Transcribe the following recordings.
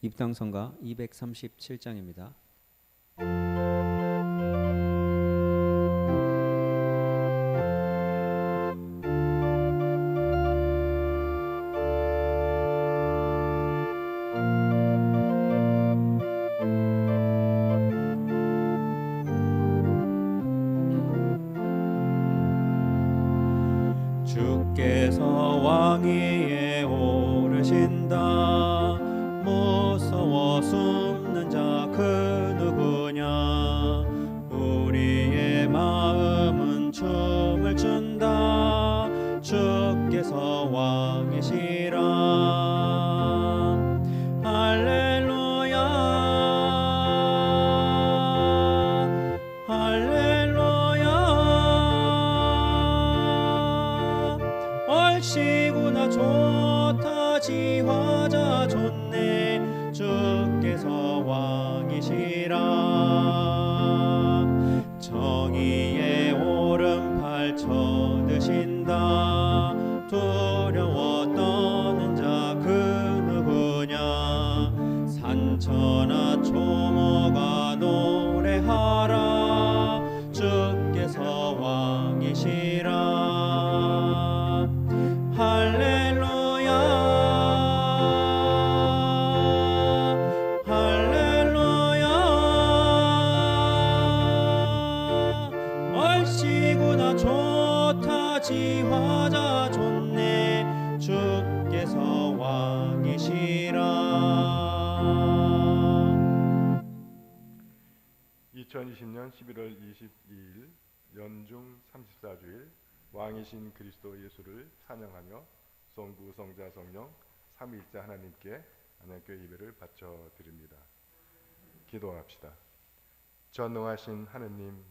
입당성가 237장입니다. 주께서 왕위에 오르신다. 무서워 숨는 자 그 누구냐. 우리의 마음은 춤을 춘다. 주께서 왕이시라. 할렐루야 할렐루야. 얼씨구나 좋다. 지화자 좋네. 주께서 왕이시라. 정의의 오른팔 쳐드신다. 두려워 떠는 자 그 누구냐. 산천하 초모가 노래하라. 주께서 왕이시라. 할렐루야 할렐루야. 얼씨구나 좋다. 지화자 좋네. 주께서 왕이시라. 2020년 11월 22일 연중 34주일 왕이신 그리스도 예수를 찬양하며 성부, 성자, 성령 삼위일체 하나님께 안양교회 예배를 바쳐드립니다. 기도합시다. 전능하신 하느님,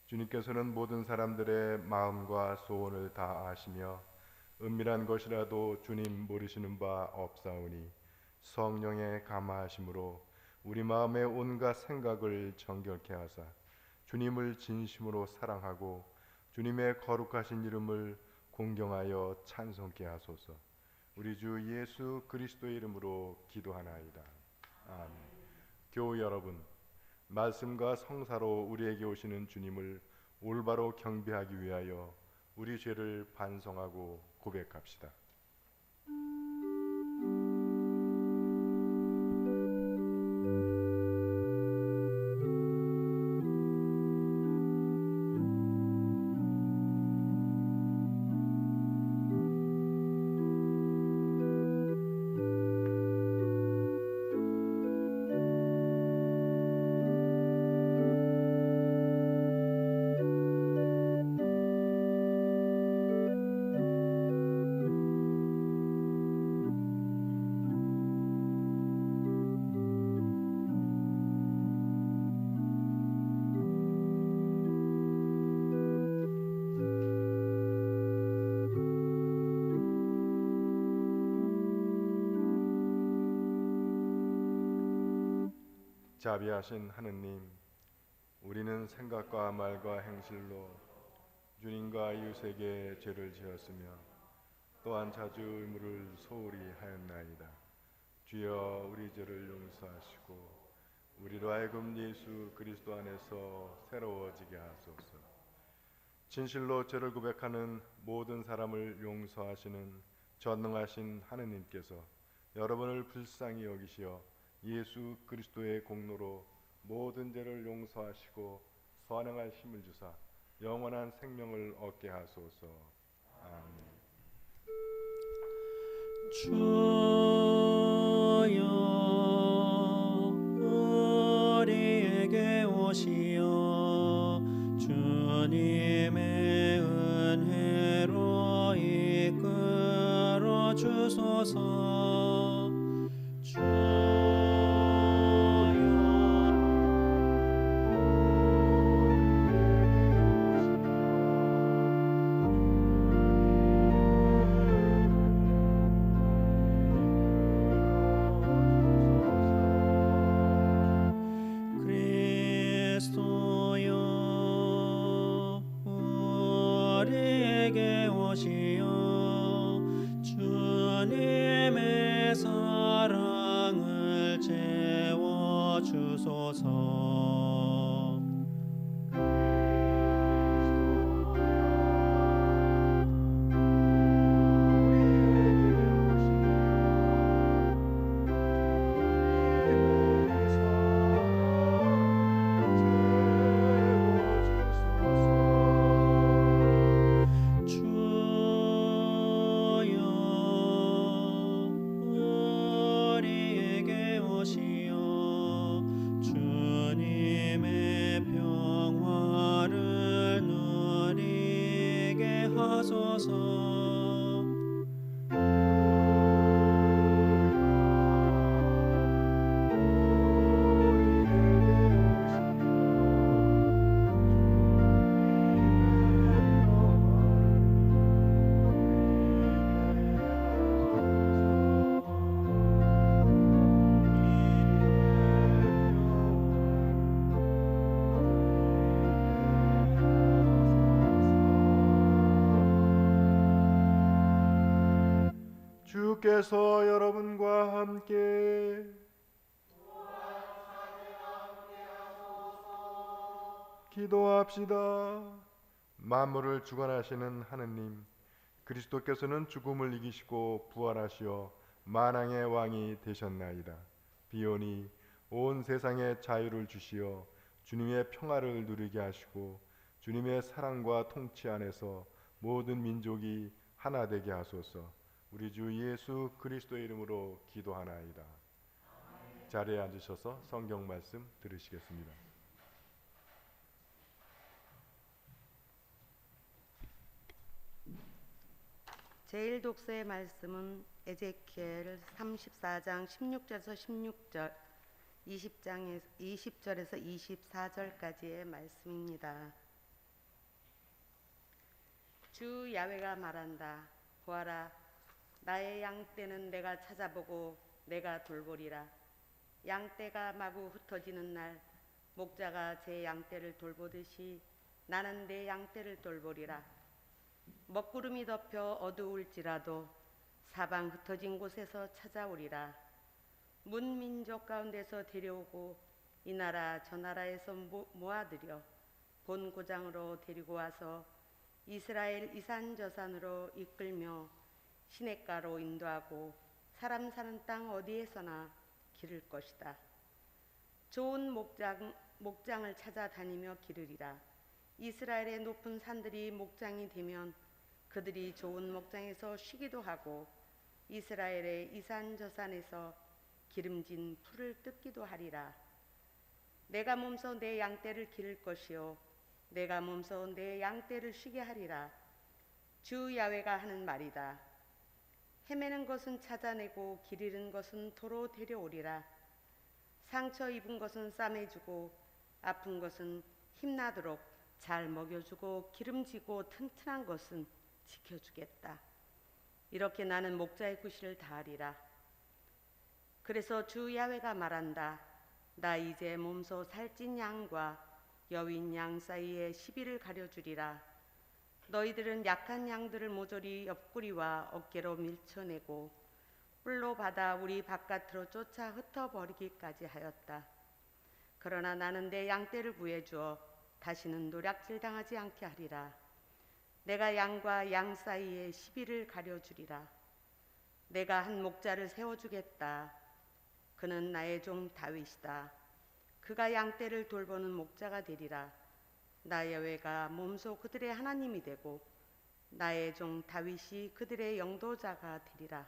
주님께서는 모든 사람들의 마음과 소원을 다 아시며 은밀한 것이라도 주님 모르시는 바 없사오니 성령의 감화하심으로 우리 마음의 온갖 생각을 정결케 하사 주님을 진심으로 사랑하고 주님의 거룩하신 이름을 공경하여 찬송케 하소서. 우리 주 예수 그리스도의 이름으로 기도하나이다. 아멘. 교우 여러분, 말씀과 성사로 우리에게 오시는 주님을 올바로 경배하기 위하여 우리 죄를 반성하고 고백합시다. 자비하신 하느님, 우리는 생각과 말과 행실로 주님과 이웃에게 죄를 지었으며 또한 자주 의무를 소홀히 하였나이다. 주여 우리 죄를 용서하시고 우리로 하여금 예수 그리스도 안에서 새로워지게 하소서. 진실로 죄를 고백하는 모든 사람을 용서하시는 전능하신 하느님께서 여러분을 불쌍히 여기시어 예수 그리스도의 공로로 모든 죄를 용서하시고 선행할 힘을 주사 영원한 생명을 얻게 하소서. 아멘. 주여 우리에게 오시어 주님의 은혜로 이끌어 주소서. 오시어 주님의 사랑을 하소서. 주께서 여러분과 함께 기도합시다. 만물을 주관하시는 하느님, 그리스도께서는 죽음을 이기시고 부활하시어 만왕의 왕이 되셨나이다. 비오니 온 세상에 자유를 주시어 주님의 평화를 누리게 하시고 주님의 사랑과 통치 안에서 모든 민족이 하나 되게 하소서. 우리 주 예수 그리스도의 이름으로 기도하나이다. 자리에 앉으셔서 성경 말씀 들으시겠습니다. 제일 독서의 말씀은 에제키엘 34장 16절에서 16절, 20절에서 24절까지의 말씀입니다. 주 야훼가 말한다. 보아라, 나의 양떼는 내가 찾아보고 내가 돌보리라. 양떼가 마구 흩어지는 날 목자가 제 양떼를 돌보듯이 나는 내 양떼를 돌보리라. 먹구름이 덮여 어두울지라도 사방 흩어진 곳에서 찾아오리라. 문민족 가운데서 데려오고 이 나라 저 나라에서 모아들여 본 고장으로 데리고 와서 이스라엘 이산저산으로 이끌며 시냇가로 인도하고 사람 사는 땅 어디에서나 기를 것이다. 좋은 목장을 찾아다니며 기르리라. 이스라엘의 높은 산들이 목장이 되면 그들이 좋은 목장에서 쉬기도 하고 이스라엘의 이산저산에서 기름진 풀을 뜯기도 하리라. 내가 몸소 내 양떼를 기를 것이요 내가 몸소 내 양떼를 쉬게 하리라. 주 야훼가 하는 말이다. 헤매는 것은 찾아내고 길 잃은 것은 도로 데려오리라. 상처 입은 것은 싸매주고 아픈 것은 힘나도록 잘 먹여주고 기름지고 튼튼한 것은 지켜주겠다. 이렇게 나는 목자의 구실을 다하리라. 그래서 주 야훼가 말한다. 나 이제 몸소 살찐 양과 여윈 양 사이에 시비를 가려주리라. 너희들은 약한 양들을 모조리 옆구리와 어깨로 밀쳐내고 뿔로 받아 우리 바깥으로 쫓아 흩어버리기까지 하였다. 그러나 나는 내 양떼를 구해주어 다시는 노략질 당하지 않게 하리라. 내가 양과 양 사이에 시비를 가려주리라. 내가 한 목자를 세워주겠다. 그는 나의 종 다윗이다. 그가 양떼를 돌보는 목자가 되리라. 나 야훼가 몸소 그들의 하나님이 되고 나의 종 다윗이 그들의 영도자가 되리라.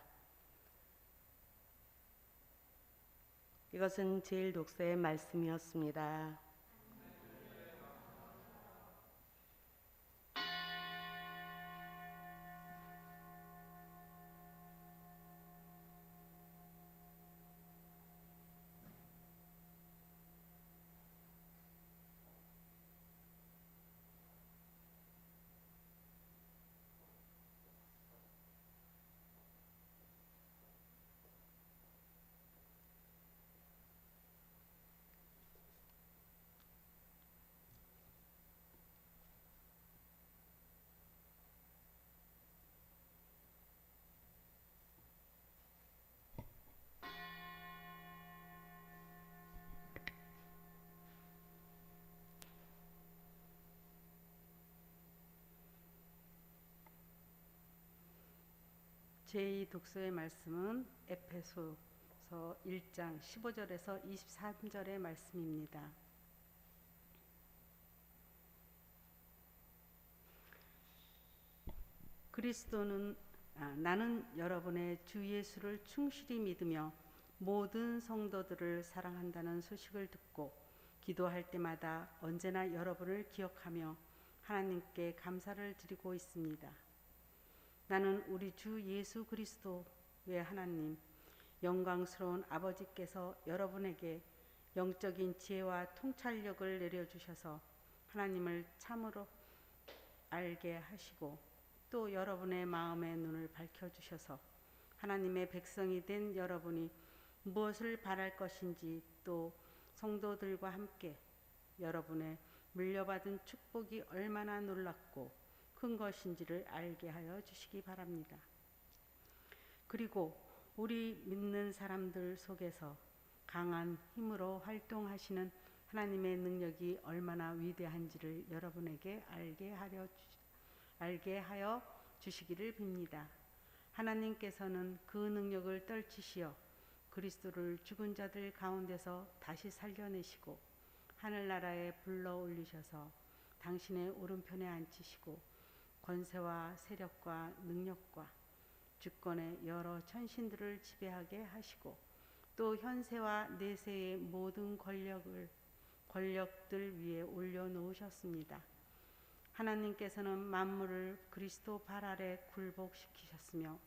이것은 제일 독서의 말씀이었습니다. 제2 독서의 말씀은 에베소서 1장 15절에서 23절의 말씀입니다. 나는 여러분의 주 예수를 충실히 믿으며 모든 성도들을 사랑한다는 소식을 듣고 기도할 때마다 언제나 여러분을 기억하며 하나님께 감사를 드리고 있습니다. 나는 우리 주 예수 그리스도의 하나님, 영광스러운 아버지께서 여러분에게 영적인 지혜와 통찰력을 내려주셔서 하나님을 참으로 알게 하시고 또 여러분의 마음의 눈을 밝혀주셔서 하나님의 백성이 된 여러분이 무엇을 바랄 것인지 또 성도들과 함께 여러분의 물려받은 축복이 얼마나 놀랍고 큰 것인지를 알게 하여 주시기 바랍니다. 그리고 우리 믿는 사람들 속에서 강한 힘으로 활동하시는 하나님의 능력이 얼마나 위대한지를 여러분에게 알게 하여 주시기를 빕니다. 하나님께서는 그 능력을 떨치시어 그리스도를 죽은 자들 가운데서 다시 살려내시고 하늘나라에 불러 올리셔서 당신의 오른편에 앉히시고 권세와 세력과 능력과 주권의 여러 천신들을 지배하게 하시고 또 현세와 내세의 모든 권력들 위에 올려놓으셨습니다. 하나님께서는 만물을 그리스도 발 아래 굴복시키셨으며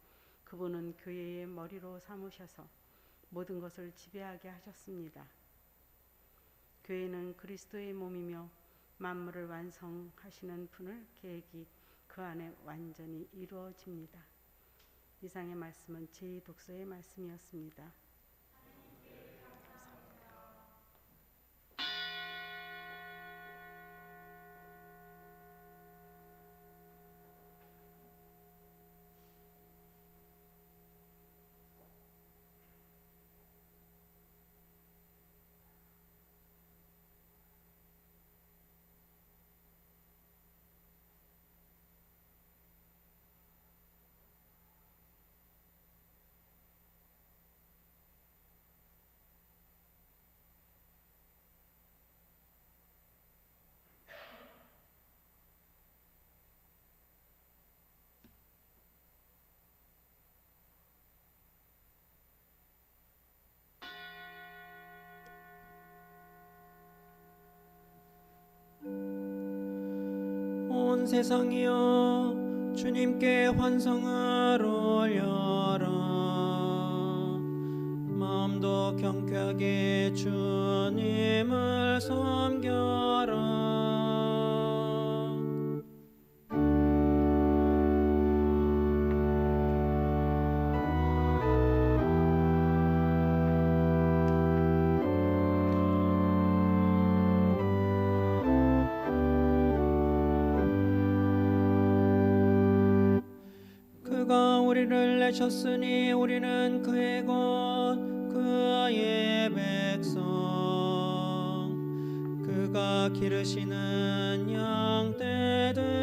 그분은 교회의 머리로 삼으셔서 모든 것을 지배하게 하셨습니다. 교회는 그리스도의 몸이며 만물을 완성하시는 분을 계획이 그 안에 완전히 이루어집니다. 이상의 말씀은 제2독서의 말씀이었습니다. 온 세상이여 주님께 환성을 올려라. 마음도 경쾌하게 주님을 섬겨라. 그가 우리를 내셨으니 우리는 그의 것 그의 백성 그가 기르시는 양떼들이다.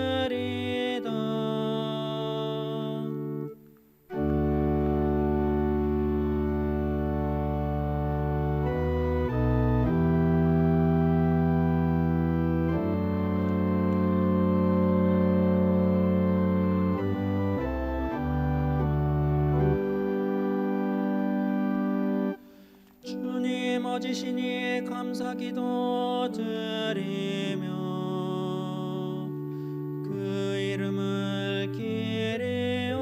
주님 어지시니 감사기도 드리며 그 이름을 기리오라.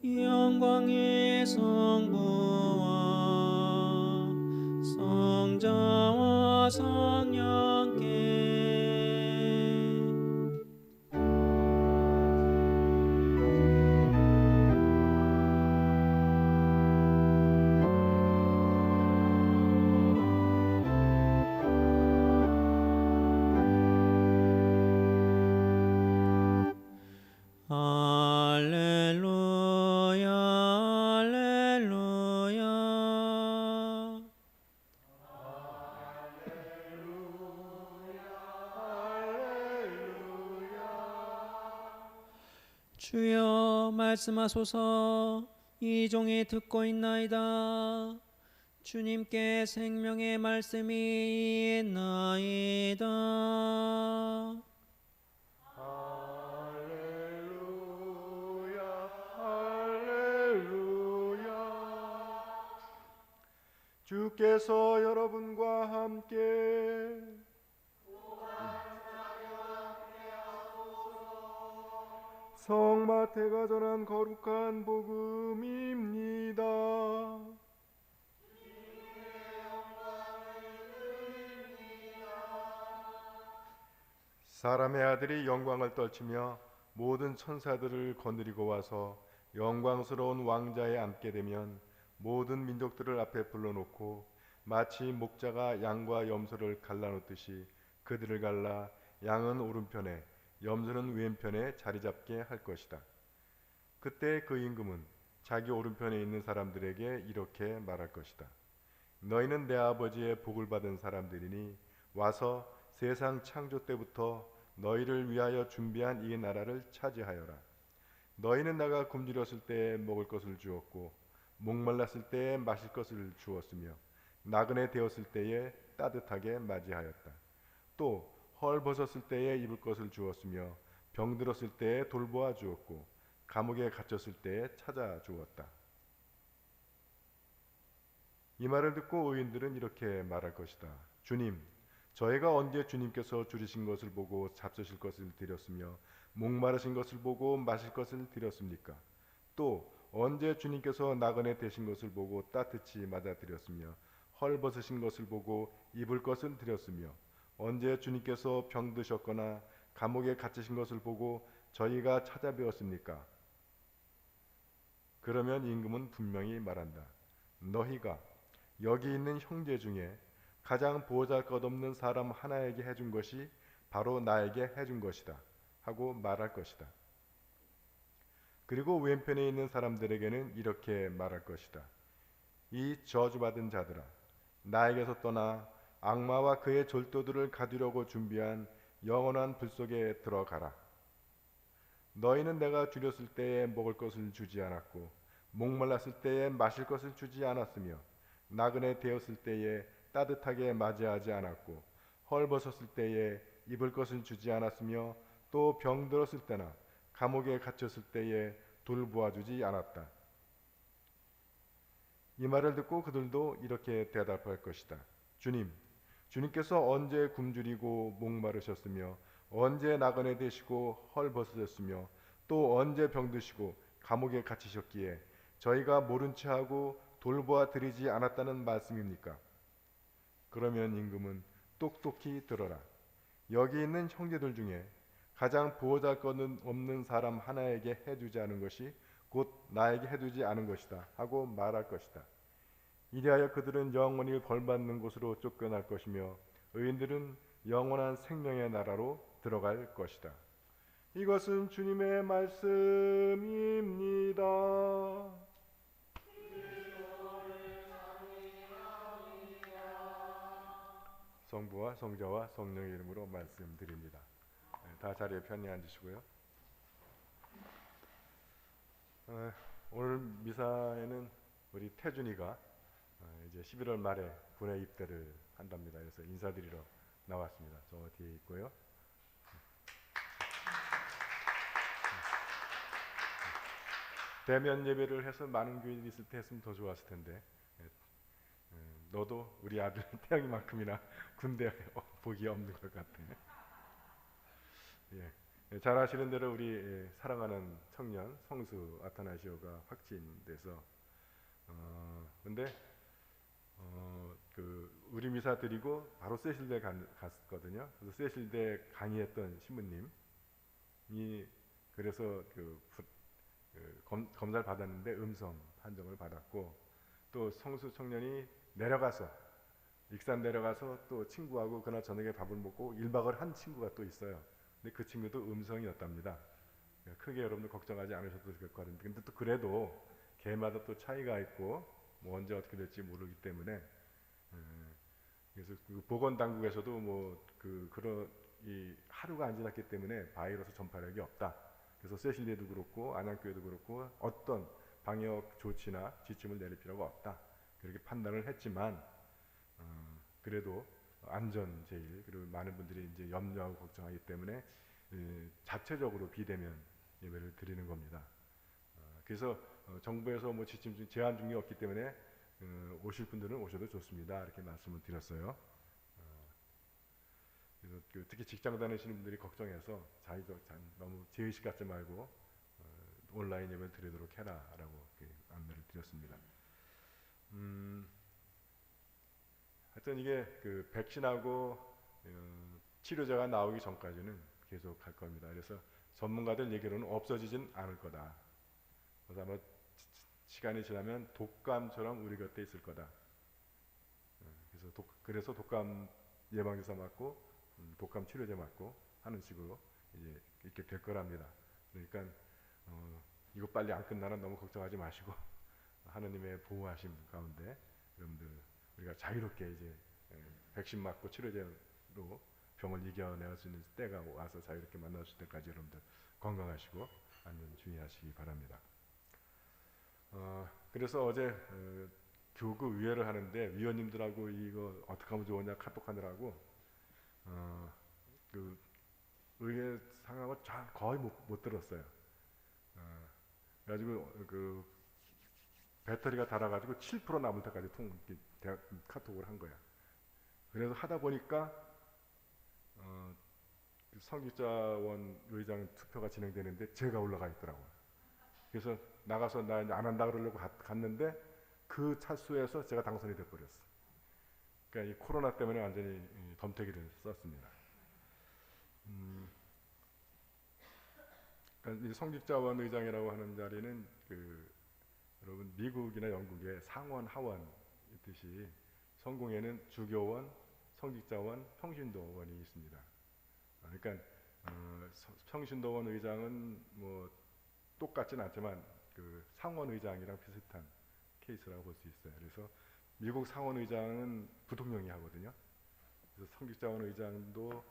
영광의 성부와 성자와 성령께 할렐루야 할렐루야. 주여 말씀하소서. 이 종이 듣고 있나이다. 주님께 생명의 말씀이 있나이다. 할렐루야 할렐루야. 주께서 여러분과 함께 성마태가 전한 거룩한 복음입니다. 사람의 아들이 영광을 떨치며 모든 천사들을 거느리고 와서 영광스러운 왕자에 앉게 되면 모든 민족들을 앞에 불러놓고 마치 목자가 양과 염소를 갈라놓듯이 그들을 갈라 양은 오른편에 염소는 왼편에 자리 잡게 할 것이다. 그때 그 임금은 자기 오른편에 있는 사람들에게 이렇게 말할 것이다. 너희는 내 아버지의 복을 받은 사람들이니 와서 세상 창조 때부터 너희를 위하여 준비한 이 나라를 차지하여라. 너희는 내가 굶주렸을 때에 먹을 것을 주었고 목말랐을 때에 마실 것을 주었으며 나그네 되었을 때에 따뜻하게 맞이하였다. 또 헐벗었을 때에 입을 것을 주었으며 병들었을 때에 돌보아 주었고 감옥에 갇혔을 때에 찾아 주었다. 이 말을 듣고 의인들은 이렇게 말할 것이다. 주님, 저희가 언제 주님께서 줄이신 것을 보고 잡수실 것을 드렸으며 목마르신 것을 보고 마실 것을 드렸습니까? 또 언제 주님께서 나그네 되신 것을 보고 따뜻히 맞아 드렸으며 헐벗으신 것을 보고 입을 것을 드렸으며 언제 주님께서 병드셨거나 감옥에 갇히신 것을 보고 저희가 찾아뵈었습니까? 그러면 임금은 분명히 말한다. 너희가 여기 있는 형제 중에 가장 보잘것없는 사람 하나에게 해준 것이 바로 나에게 해준 것이다 하고 말할 것이다. 그리고 왼편에 있는 사람들에게는 이렇게 말할 것이다. 이 저주받은 자들아, 나에게서 떠나 악마와 그의 졸도들을 가두려고 준비한 영원한 불 속에 들어가라. 너희는 내가 줄였을 때에 먹을 것을 주지 않았고 목말랐을 때에 마실 것을 주지 않았으며 나그네 되었을 때에 따뜻하게 맞이하지 않았고 헐벗었을 때에 입을 것을 주지 않았으며 또 병들었을 때나 감옥에 갇혔을 때에 돌보아 주지 않았다. 이 말을 듣고 그들도 이렇게 대답할 것이다. 주님, 주님께서 언제 굶주리고 목마르셨으며 언제 나그네 되시고 헐벗으셨으며 또 언제 병드시고 감옥에 갇히셨기에 저희가 모른 체하고 돌보아 드리지 않았다는 말씀입니까? 그러면 임금은 똑똑히 들어라. 여기 있는 형제들 중에 가장 보잘것없는 사람 하나에게 해주지 않은 것이 곧 나에게 해주지 않은 것이다 하고 말할 것이다. 이리하여 그들은 영원히 벌받는 곳으로 쫓겨날 것이며 의인들은 영원한 생명의 나라로 들어갈 것이다. 이것은 주님의 말씀입니다. 성부와 성자와 성령의 이름으로 말씀드립니다. 다 자리에 편히 앉으시고요. 오늘 미사에는 우리 태준이가 이제 11월 말에 군에 입대를 한답니다. 그래서 인사드리러 나왔습니다. 저 뒤에 있고요. 대면 예배를 해서 많은 교인이 있을 때 했으면 더 좋았을 텐데 너도 우리 아들 태영이만큼이나 군대 복이 없는 것 같아. 잘 아시는 대로 우리 사랑하는 청년 성수 아타나시오가 확진돼서 근데 그 우리 미사 드리고 바로 세실대 갔거든요. 그래서 세실대 강의했던 신부님이 그래서 검사를 받았는데 음성 판정을 받았고 또 성수 청년이 내려가서 익산 내려가서 또 친구하고 그날 저녁에 밥을 먹고 1박을 한 친구가 또 있어요. 근데 그 친구도 음성이었답니다. 크게 여러분들 걱정하지 않으셔도 될 것 같은데 근데 또 그래도 개마다 또 차이가 있고 뭐 언제 어떻게 될지 모르기 때문에 그래서 그 보건당국에서도 뭐 그런 이 하루가 안 지났기 때문에 바이러스 전파력이 없다. 그래서 세실리에도 그렇고 안양교회도 그렇고 어떤 방역 조치나 지침을 내릴 필요가 없다. 그렇게 판단을 했지만 그래도 안전 제일, 그리고 많은 분들이 이제 염려하고 걱정하기 때문에 자체적으로 비대면 예배를 드리는 겁니다. 그래서 정부에서 뭐 지침 중 제한 중이 없기 때문에 오실 분들은 오셔도 좋습니다. 이렇게 말씀을 드렸어요. 그래서 특히 직장 다니시는 분들이 걱정해서 너무 제의식 갖지 말고 온라인 예배를 드리도록 해라라고 안내를 드렸습니다. 하여튼 이게 그 백신하고 치료제가 나오기 전까지는 계속 갈 겁니다. 그래서 전문가들 얘기로는 없어지진 않을 거다. 그래서 아마 시간이 지나면 독감처럼 우리 곁에 있을 거다. 그래서 독감 예방주사 맞고 독감 치료제 맞고 하는 식으로 이제 이렇게 될 거랍니다. 그러니까 이거 빨리 안 끝나는 너무 걱정하지 마시고 하느님의 보호하심 가운데 여러분들 우리가 자유롭게 이제 백신 맞고 치료제로 병을 이겨낼 수 있는 때가 와서 자유롭게 만나실 때까지 여러분들 건강하시고 안전 주의하시기 바랍니다. 그래서 어제 교구 의회를 하는데 위원님들하고 이거 어떻게 하면 좋으냐 카톡하느라고 그 의회 상황을 거의 못 들었어요. 그래가지고 그 배터리가 닳아가지고 7% 남을 때까지 카톡을 한 거야. 그래서 하다 보니까 성직자원 의장 투표가 진행되는데 제가 올라가 있더라고요. 그래서 나가서 나 안 한다 그러려고 갔는데 그 차수에서 제가 당선이 돼버렸어. 그러니까 이 코로나 때문에 완전히 덤태기를 썼습니다. 그러니까 이 성직자원 의장이라고 하는 자리는 여러분 미국이나 영국의 상원 하원 있듯이 성공회는 주교원, 성직자원, 평신도원이 있습니다. 그러니까 평신도원 의장은 뭐 똑같진 않지만 그 상원 의장이랑 비슷한 케이스라고 볼 수 있어요. 그래서 미국 상원 의장은 부통령이 하거든요. 그래서 성직자원 의장도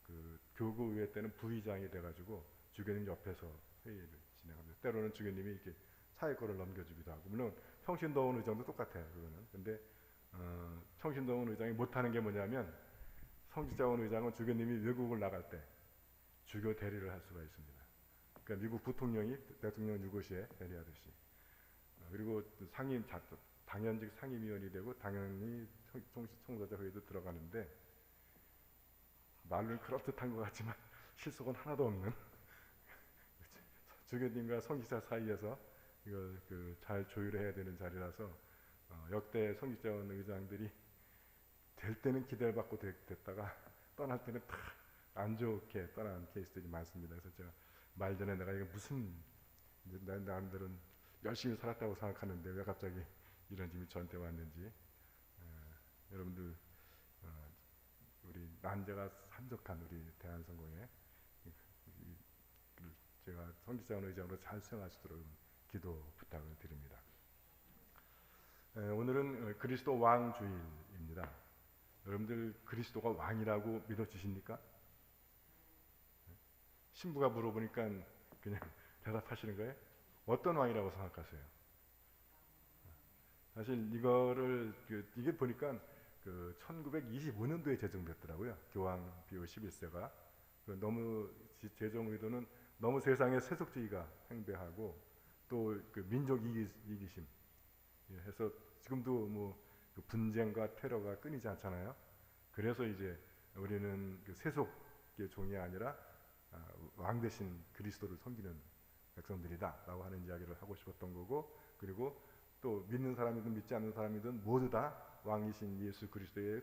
그 교구 의회 때는 부의장이 돼가지고 주교님 옆에서 회의를 진행합니다. 때로는 주교님이 이렇게 사회권을 넘겨주기도 하고, 물론 평신도원 의장도 똑같아요. 그거는. 근데 평신도원 의장이 못하는 게 뭐냐면 성직자원 의장은 주교님이 외국을 나갈 때 주교 대리를 할 수가 있습니다. 그러니까 미국 부통령이 대통령 유고시에 대리하듯이. 그리고 당연직 상임위원이 되고 당연히 총서자 회의도 들어가는데 말로는 그럴듯한 것 같지만 실속은 하나도 없는 주교님과 성직자 사이에서 이걸 잘 조율해야 되는 자리라서 역대 성직자원 의장들이 될 때는 기대를 받고 됐다가 떠날 때는 다 안 좋게 떠난 케이스들이 많습니다. 그래서 제가 말 전에 내가 이게 무슨 내 나름대로는 열심히 살았다고 생각하는데 왜 갑자기 이런 짐이 저한테 왔는지 여러분들 우리 난제가 한적한 우리 대한성공회 제가 성직자원 의장으로 잘 수행할 수 있도록 기도 부탁을 드립니다. 오늘은 그리스도 왕 주일입니다. 여러분들 그리스도가 왕이라고 믿어지십니까? 신부가 물어보니까 그냥 대답하시는 거예요? 어떤 왕이라고 생각하세요? 사실 이거를 이게 보니까 1925년도에 제정됐더라고요. 교황 비오 11세가 너무 제정 의도는 너무 세상에 세속주의가 횡배하고 또 민족 이기심 해서 지금도 뭐 분쟁과 테러가 끊이지 않잖아요. 그래서 이제 우리는 세속의 종이 아니라 왕 대신 그리스도를 섬기는 백성들이다라고 하는 이야기를 하고 싶었던 거고, 그리고 또 믿는 사람이든 믿지 않는 사람이든 모두 다 왕이신 예수 그리스도의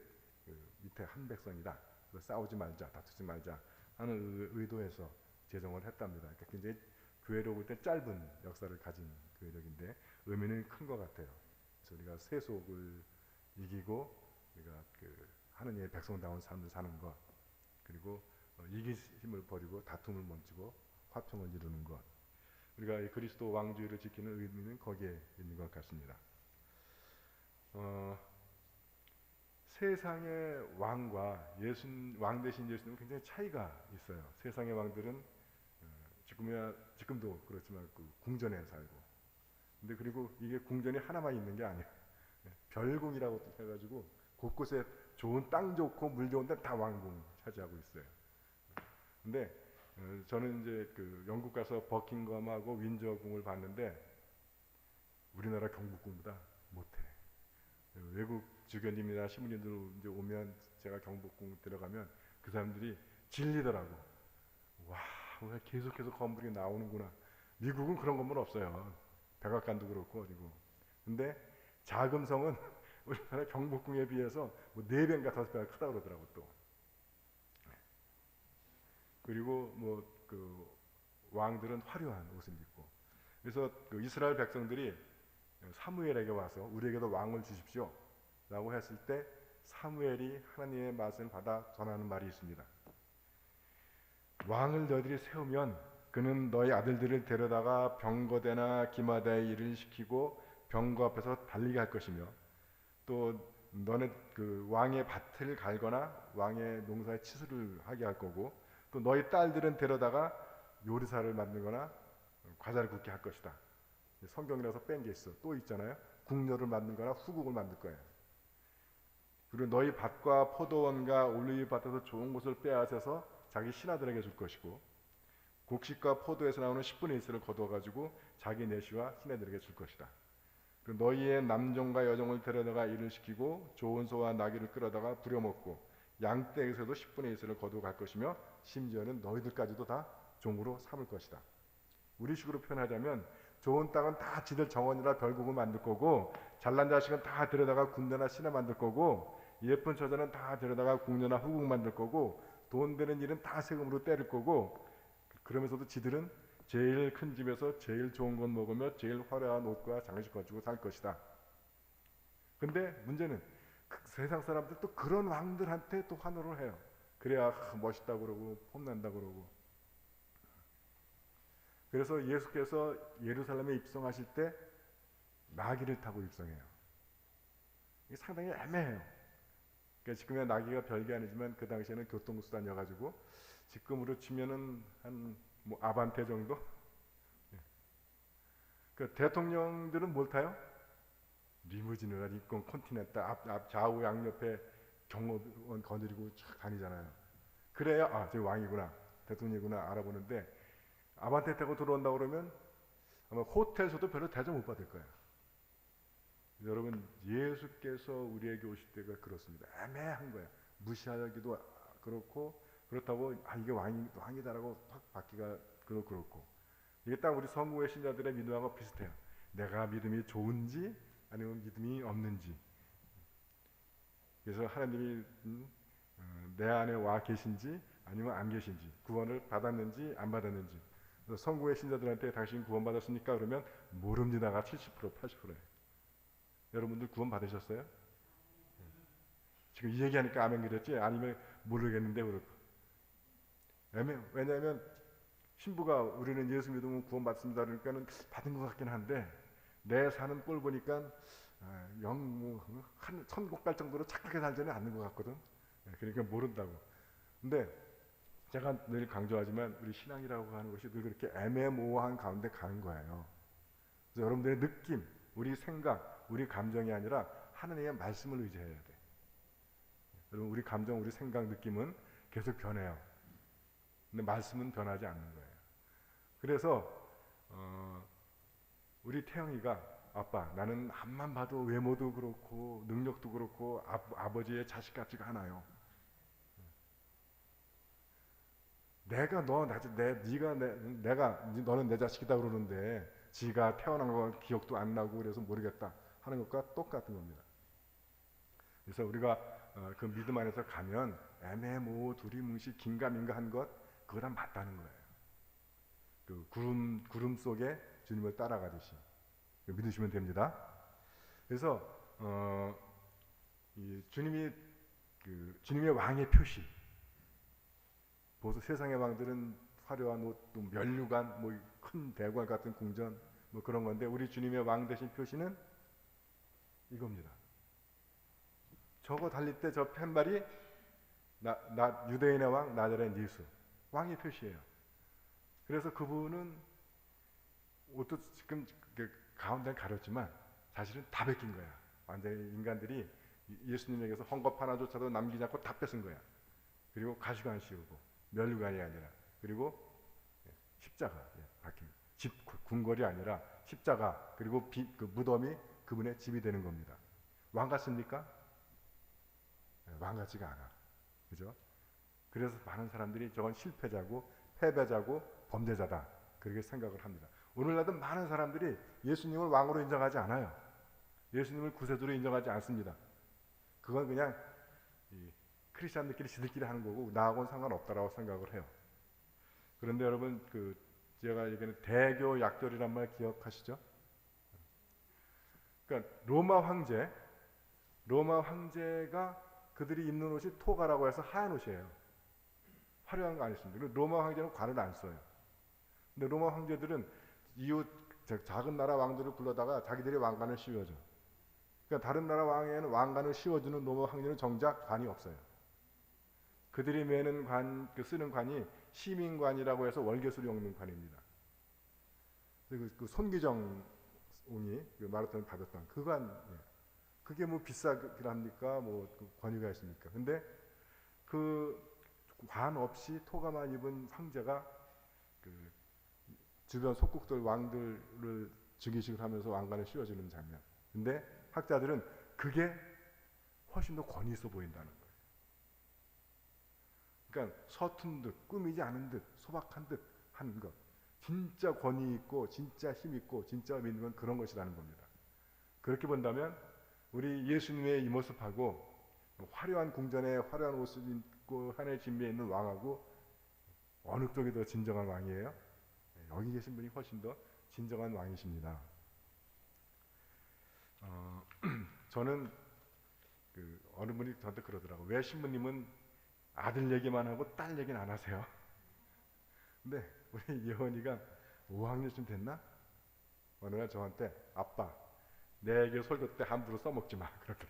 밑에 한 백성이다. 싸우지 말자, 다투지 말자 하는 의도에서 제정을 했답니다. 그러니까 굉장히 교회로 볼 때 짧은 역사를 가진 교회력인데 의미는 큰 것 같아요. 그래서 우리가 세속을 이기고 우리가 하느님의 백성다운 삶을 사는 것, 그리고 이기심을 버리고 다툼을 멈추고 화평을 이루는 것, 우리가 이 그리스도 왕주의를 지키는 의미는 거기에 있는 것 같습니다. 세상의 왕과 왕 대신 예수님은 굉장히 차이가 있어요. 세상의 왕들은 지금도 그렇지만 궁전에 살고, 근데 그리고 이게 궁전이 하나만 있는 게 아니에요. 별궁이라고 해가지고 곳곳에 좋은 땅 좋고 물 좋은 데 다 왕궁 차지하고 있어요. 근데 저는 이제 그 영국 가서 버킹엄하고 윈저궁을 봤는데 우리나라 경복궁보다 못해. 외국 주교님이나 신부님들 이제 오면 제가 경복궁 들어가면 그 사람들이 질리더라고. 와, 왜 계속해서 건물이 나오는구나. 미국은 그런 건물 없어요. 백악관도 그렇고 어디고. 근데 자금성은 우리나라 경복궁에 비해서 뭐 4배인가 5배가 크다 그러더라고 또. 그리고 뭐 그 왕들은 화려한 옷을 입고. 그래서 그 이스라엘 백성들이 사무엘에게 와서 우리에게도 왕을 주십시오 라고 했을 때 사무엘이 하나님의 말씀을 받아 전하는 말이 있습니다. 왕을 너희들이 세우면 그는 너희 아들들을 데려다가 병거대나 기마다에 일을 시키고 병거 앞에서 달리게 할 것이며 또 너네 그 왕의 밭을 갈거나 왕의 농사에 치수를 하게 할 거고 또 너희 딸들은 데려다가 요리사를 만들거나 과자를 굽게 할 것이다. 성경이라서 뺀 게 있어. 또 있잖아요. 궁녀를 만들거나 후국을 만들 거예요. 그리고 너희 밭과 포도원과 올리브 밭에서 좋은 것을 빼앗아서 자기 신하들에게 줄 것이고 곡식과 포도에서 나오는 10분의 1을 거두어가지고 자기 내시와 신하들에게 줄 것이다. 그리고 너희의 남종과 여종을 데려다가 일을 시키고 좋은 소와 나귀를 끌어다가 부려먹고 양떼에서도 10분의 1을 거두어 갈 것이며 심지어는 너희들까지도 다 종으로 삼을 것이다. 우리식으로 표현하자면 좋은 땅은 다 지들 정원이라 별국을 만들 거고 잘난 자식은 다 데려다가 군대나 신하 만들 거고 예쁜 처자는 다 데려다가 궁녀나 후국 만들 거고 돈 되는 일은 다 세금으로 때릴 거고 그러면서도 지들은 제일 큰 집에서 제일 좋은 것 먹으며 제일 화려한 옷과 장식 가지고 살 것이다. 근데 문제는 그 세상 사람들 또 그런 왕들한테 또 환호를 해요. 그래야 멋있다 그러고 폼난다 그러고. 그래서 예수께서 예루살렘에 입성하실 때 나귀를 타고 입성해요. 이게 상당히 애매해요. 그러니까 지금의 나귀가 별게 아니지만 그 당시에는 교통수단이어가지고 지금으로 치면은 한 뭐 아반떼 정도? 그 대통령들은 뭘 타요? 리무진을 입건 콘티넨탈 앞 좌우 양옆에 경호원 거느리고 쫙 다니잖아요. 그래야 아, 저 왕이구나, 대통령이구나 알아보는데 아반떼 타고 들어온다 그러면 아마 호텔에서도 별로 대접 못 받을 거예요. 여러분 예수께서 우리에게 오실 때가 그렇습니다. 애매한 거예요. 무시하기도 그렇고 그렇다고 아 이게 왕이다라고 확 받기가 그렇고 이게 딱 우리 성공의 신자들의 믿음하고 비슷해요. 내가 믿음이 좋은지 아니면 믿음이 없는지. 그래서 하나님이 내 안에 와 계신지 아니면 안 계신지 구원을 받았는지 안 받았는지. 그래서 성공의 신자들한테 당신 구원 받았습니까? 그러면 모릅니다가 70% 80%예요. 여러분들 구원 받으셨어요? 지금 이 얘기하니까 아멘 그랬지? 아니면 모르겠는데 그렇고. 왜냐하면 신부가 우리는 예수 믿으면 구원 받습니다 그러니까는 받은 것 같긴 한데 내 사는 꼴 보니까 한 천국 갈 정도로 착하게 살지는 않는 것 같거든. 그러니까 모른다고. 근데 제가 늘 강조하지만 우리 신앙이라고 하는 것이 늘 그렇게 애매모호한 가운데 가는 거예요. 그래서 여러분들의 느낌, 우리 생각, 우리 감정이 아니라 하나님의 말씀을 의지해야 돼. 여러분 우리 감정, 우리 생각, 느낌은 계속 변해요. 근데 말씀은 변하지 않는 거예요. 그래서 우리 태영이가 아빠 나는 앞만 봐도 외모도 그렇고 능력도 그렇고 아버지의 자식 같지가 않아요. 내가 너는 내 자식이다 그러는데 지가 태어난 거 기억도 안 나고 그래서 모르겠다 하는 것과 똑같은 겁니다. 그래서 우리가 그 믿음 안에서 가면 애매모호 두리뭉실 긴가민가 한 것 그거 다 맞다는 거예요. 그 구름 속에 주님을 따라가듯이 믿으시면 됩니다. 그래서 이 주님의 왕의 표시. 보통 세상의 왕들은 화려한 옷, 또 면류관, 뭐 큰 대궐 같은 궁전, 뭐 그런 건데 우리 주님의 왕 대신 표시는 이겁니다. 저거 달릴 때 저 팻말이 나 유대인의 왕 나자렛 예수 왕의 표시예요. 그래서 그분은 옷도 지금 가운데 가렸지만 사실은 다 벗긴 거야. 완전히 인간들이 예수님에게서 헝겊 하나조차도 남기지 않고 다 뺏은 거야. 그리고 가시관 씌우고 면류관이 아니라 그리고 십자가 박힌 집 궁궐이 아니라 십자가 그리고 그 무덤이 그분의 집이 되는 겁니다. 왕 같습니까? 왕 같지가 않아. 그죠? 그래서 많은 사람들이 저건 실패자고 패배자고 범죄자다 그렇게 생각을 합니다. 오늘날도 많은 사람들이 예수님을 왕으로 인정하지 않아요. 예수님을 구세주로 인정하지 않습니다. 그건 그냥 크리스천들끼리 지들끼리 하는 거고 나하고는 상관없다라고 생각을 해요. 그런데 여러분 제가 얘기하는 대교 약절이란 말 기억하시죠? 그러니까 로마 황제가 그들이 입는 옷이 토가라고 해서 하얀 옷이에요. 화려한 거 안 입습니다. 로마 황제는 관을 안 써요. 근데 로마 황제들은 이웃 작은 나라 왕들을 불러다가 자기들이 왕관을 씌워줘. 그러니까 다른 나라 왕에는 왕관을 씌워주는 로마 황제는 정작 관이 없어요. 그들이 매는 쓰는 관이 시민관이라고 해서 월계수를 엮는 관입니다. 그 손기정이 마라톤을 받았던 그 관, 그게 뭐 비싸랍니까? 그 권위가 있습니까? 근데 그 관 없이 토가만 입은 황제가 주변 속국들 왕들을 즉위식을 하면서 왕관을 씌워주는 장면. 근데 학자들은 그게 훨씬 더 권위 있어 보인다는 거예요. 그러니까 서툰 듯, 꾸미지 않은 듯, 소박한 듯 하는 것. 진짜 권위 있고, 진짜 힘 있고, 진짜 의미 있는 건 그런 것이라는 겁니다. 그렇게 본다면 우리 예수님의 이 모습하고 화려한 궁전에 화려한 옷을 입고 하늘의 진미에 있는 왕하고 어느 쪽이 더 진정한 왕이에요? 여기 계신 분이 훨씬 더 진정한 왕이십니다. 저는 어느 분이 저한테 그러더라고요. 왜 신부님은 아들 얘기만 하고 딸 얘기는 안 하세요? 근데 우리 예원이가 5학년쯤 됐나? 어느 날 저한테 아빠 내게 설교 때 함부로 써먹지 마 그렇게.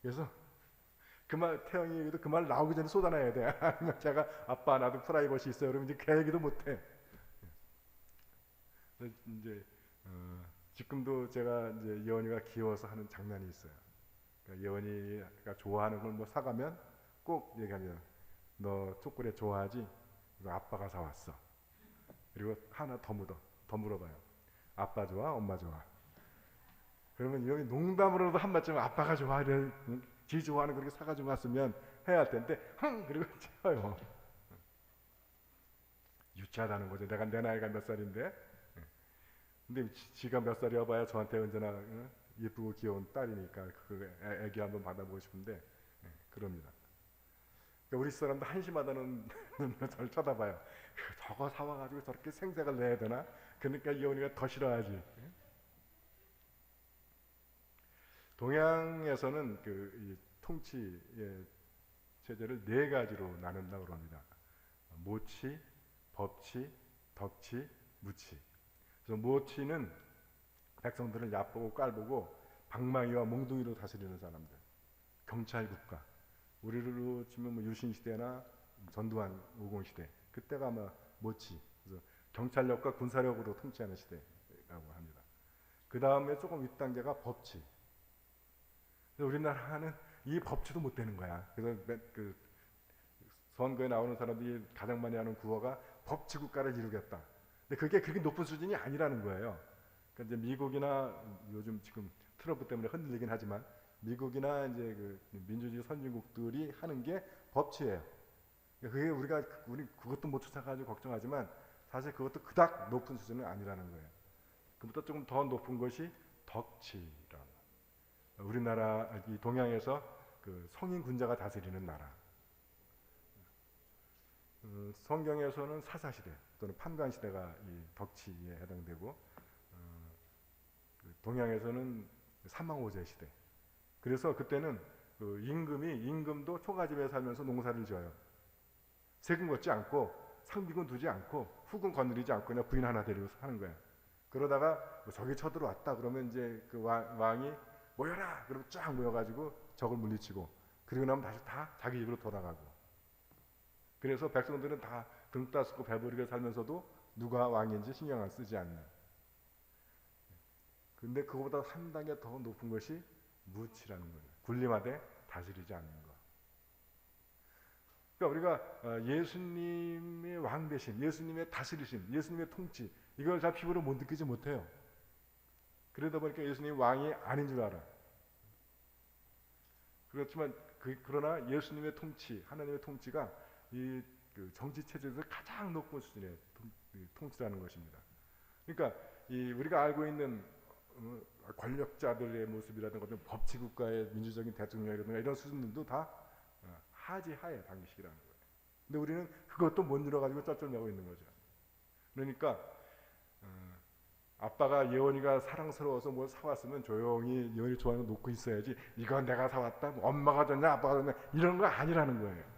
그래서 그 말 태영이 얘기도 그 말 나오기 전에 쏟아내야 돼. 아니면 제가 아빠 나도 프라이버시 있어요. 그러면 이제 그 얘기도 못해. 이제 지금도 제가 이제 예원이가 귀여워서 하는 장난이 있어요. 그러니까 예원이가 좋아하는 걸 뭐 사가면 꼭 얘기하면 너 초콜릿 좋아하지? 이거 아빠가 사왔어. 그리고 하나 더 물어봐요. 아빠 좋아? 엄마 좋아? 그러면 여기 농담으로도 한마디쯤 아빠가 좋아, 지 좋아하는 그렇게 사가지고 왔으면 해야 할 텐데, 그리고 쳐요. 유치하다는 거죠. 내 나이가 몇 살인데. 근데 지가 몇 살이어봐야 저한테 언제나 예쁘고 귀여운 딸이니까 그 애기 한번 받아보고 싶은데 그럽니다. 그러니까 우리 사람도 한심하다는 눈으로 저를 쳐다봐요. 저거 사와가지고 저렇게 생색을 내야 되나? 그러니까 이혼이가 더 싫어하지. 동양에서는 이 통치의 체제를 4가지로 나눈다고 합니다. 모치, 법치, 덕치, 무치. 그래서 모치는 백성들을 얕보고 깔보고 방망이와 몽둥이로 다스리는 사람들. 경찰 국가. 우리로 치면 뭐 유신 시대나 전두환 50 시대. 그때가 아마 모치. 그래서 경찰력과 군사력으로 통치하는 시대라고 합니다. 그 다음에 조금 윗단계가 법치. 우리나라는 이 법치도 못 되는 거야. 그래서 선거에 나오는 사람들이 가장 많이 하는 구호가 법치 국가를 이루겠다. 근데 그게 그렇게 높은 수준이 아니라는 거예요. 그러니까 이제 미국이나 요즘 지금 트럼프 때문에 흔들리긴 하지만 미국이나 이제 민주주의 선진국들이 하는 게 법치예요. 그게 우리 그것도 못 쫓아가지고 걱정하지만 사실 그것도 그닥 높은 수준은 아니라는 거예요. 그보다 조금 더 높은 것이 덕치라는. 우리나라 이 동양에서 성인 군자가 다스리는 나라. 성경에서는 사사시대 또는 판관시대가 이 덕치에 해당되고 동양에서는 사망오제 시대. 그래서 그때는 임금도 초가집에 살면서 농사를 지어요. 세금 걷지 않고 상비군 두지 않고 후군 거느리지 않고 그냥 부인 하나 데리고 사는 거야. 그러다가 적이 쳐들어왔다 그러면 이제 그 왕이 모여라! 그러면 쫙 모여가지고 적을 물리치고 그리고 나면 다시 다 자기 집으로 돌아가고. 그래서 백성들은 다 등 따스고 배부르게 살면서도 누가 왕인지 신경 안 쓰지 않는. 근데 그거보다 한 단계 더 높은 것이 무치라는 거예요. 군림하되 다스리지 않는 거. 그러니까 우리가 예수님의 왕 대신, 예수님의 다스리심, 예수님의 통치, 이걸 잘 피부로 못 느끼지 못해요. 그러다 보니까 예수님이 왕이 아닌 줄 알아. 그렇지만 그러나 예수님의 통치, 하나님의 통치가 그 정치 체제에서 가장 높은 수준의 통치라는 것입니다. 그러니까 우리가 알고 있는 권력자들의 모습이라든가 어떤 법치국가의 민주적인 대통령이라든가 이런 수준들도 다 하지하에 방식이라는 거예요. 근데 우리는 그것도 못 이뤄가지고 쩔쩔매고 있는 거죠. 그러니까 아빠가 예원이가 사랑스러워서 뭘 사왔으면 조용히 예원이 좋아하는 거 놓고 있어야지, 이건 내가 사왔다, 뭐 엄마가 줬냐 아빠가 줬냐 이런 거 아니라는 거예요.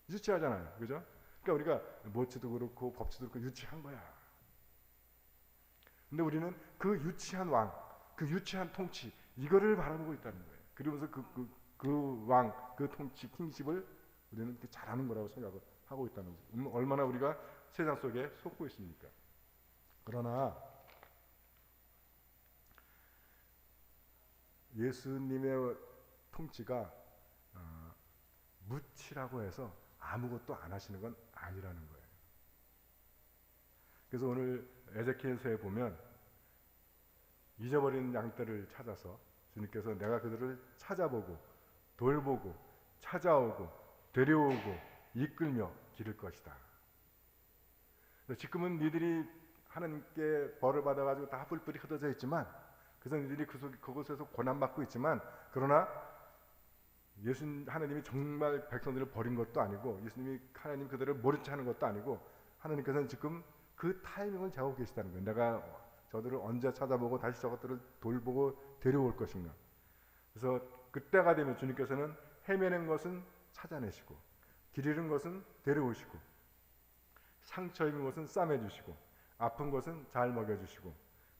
유치하잖아요. 그죠? 그러니까 우리가 모치도 그렇고 법치도 그렇고 유치한 거야. 근데 우리는 그 유치한 왕, 그 유치한 통치, 이거를 바라보고 있다는 거예요. 그러면서 그 왕, 그 통치, 킹십을 우리는 잘하는 거라고 생각을 하고 있다는 거죠. 얼마나 우리가 세상 속에 속고 있습니까? 그러나 예수님의 통치가 무치라고 해서 아무것도 안 하시는 건 아니라는 거예요. 그래서 오늘 에제키엘서에 보면 잊어버린 양떼를 찾아서 주님께서 내가 그들을 찾아보고 돌보고 찾아오고 데려오고 이끌며 기를 것이다. 지금은 니들이 하나님께 벌을 받아가지고 다 뿔뿔이 흩어져 있지만, 그래서 니들이 그곳에서 고난받고 있지만, 그러나 하나님이 정말 백성들을 버린 것도 아니고, 하나님 그들을 모른 채 하는 것도 아니고, 하나님께서는 지금 그 타이밍을 잡고 계시다는 거예요. 내가 저들을 언제 찾아보고 다시 저것들을 돌보고 데려올 것인가. 그래서 그때가 되면 주님께서는 헤매는 것은 찾아내시고, 길 잃은 것은 데려오시고, 상처 입은 것은 싸매주시고, 아픈 것은 잘 먹여주시고,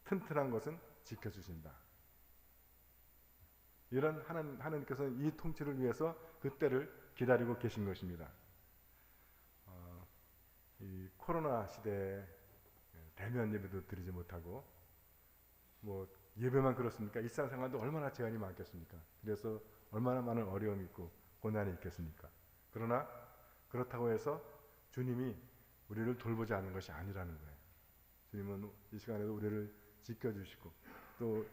튼튼한 것은 지켜주신다. 이런 하나님께서는 이 통치를 위해서 그때를 기다리고 계신 것입니다. 이 코로나 시대에 대면 예배도 드리지 못하고, 뭐 예배만 그렇습니까? 일상생활도 얼마나 제한이 많겠습니까? 그래서 얼마나 많은 어려움이 있고 고난이 있겠습니까? 그러나 그렇다고 해서 주님이 우리를 돌보지 않는 것이 아니라는 거예요. 주님은 이 시간에도 우리를 지켜주시고, 또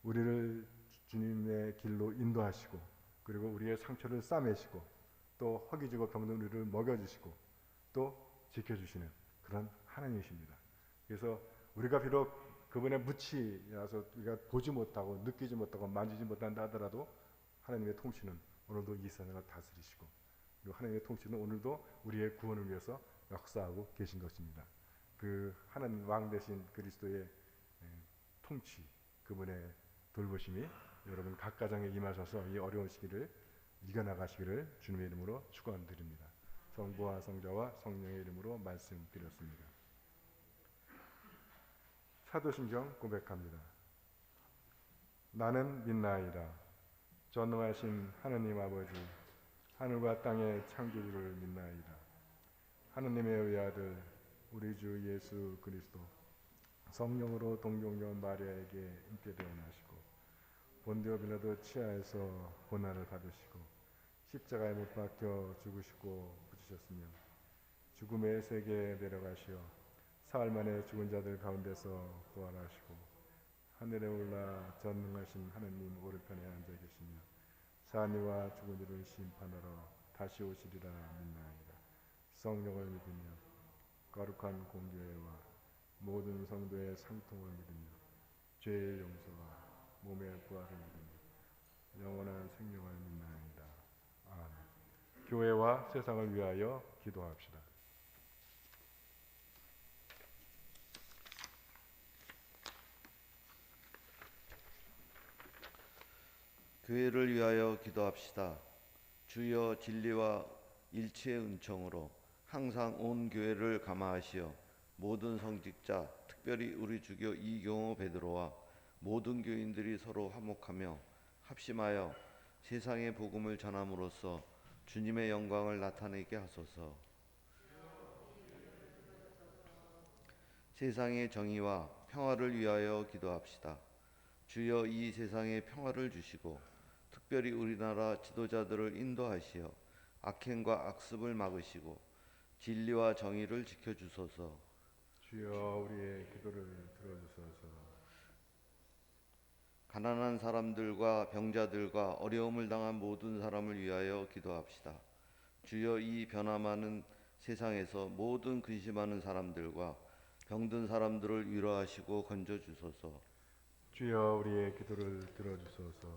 우리를 주님의 길로 인도하시고, 그리고 우리의 상처를 싸매시고, 또 허기지고 병든 우리를 먹여주시고, 또 지켜주시는 그런 하나님이십니다. 그래서 우리가 비록 그분의 무치라서 우리가 보지 못하고 느끼지 못하고 만지지 못한다 하더라도, 하나님의 통치는 오늘도 이 세상을 다스리시고, 그리고 하나님의 통치는 오늘도 우리의 구원을 위해서 역사하고 계신 것입니다. 그 하나님 왕 되신 그리스도의 통치, 그분의 돌보심이 여러분 각 가정에 임하셔서 이 어려운 시기를 이겨나가시기를 주님의 이름으로 축원드립니다. 성부와 성자와 성령의 이름으로 말씀드렸습니다. 사도신경 고백합니다. 나는 믿나이다. 전능하신 하느님 아버지, 하늘과 땅의 창조주를 믿나이다. 하느님의 의아들 우리 주 예수 그리스도 성령으로 동정녀 마리아에게 잉태되어 나시고, 본디오 빌라도 치하에서 고난을 받으시고, 십자가에 못 박혀 죽으시고 부치셨으며, 죽음의 세계에 내려가시어 사흘 만에 죽은 자들 가운데서 부활하시고, 하늘에 올라 전능하신 하느님 오른편에 앉아 계시며, 사니와 죽은 이를 심판하러 다시 오시리라 믿나이다. 성령을 믿으며 거룩한 공교회와 모든 성도의 상통을 믿으며 죄의 용서와 몸의 부활을 믿으며 영원한 생명을 믿나이다. 아멘. 교회와 세상을 위하여 기도합시다. 교회를 위하여 기도합시다. 주여 진리와 일치의 은총으로 항상 온 교회를 감화하시어 모든 성직자, 특별히 우리 주교 이경호 베드로와 모든 교인들이 서로 화목하며 합심하여 세상의 복음을 전함으로써 주님의 영광을 나타내게 하소서. 세상의 정의와 평화를 위하여 기도합시다. 주여 이 세상에 평화를 주시고 특별히 우리나라 지도자들을 인도하시어 악행과 악습을 막으시고 진리와 정의를 지켜주소서. 주여 우리의 기도를 들어주소서. 가난한 사람들과 병자들과 어려움을 당한 모든 사람을 위하여 기도합시다. 주여 이 변화많은 세상에서 모든 근심하는 사람들과 병든 사람들을 위로하시고 건져주소서. 주여 우리의 기도를 들어주소서.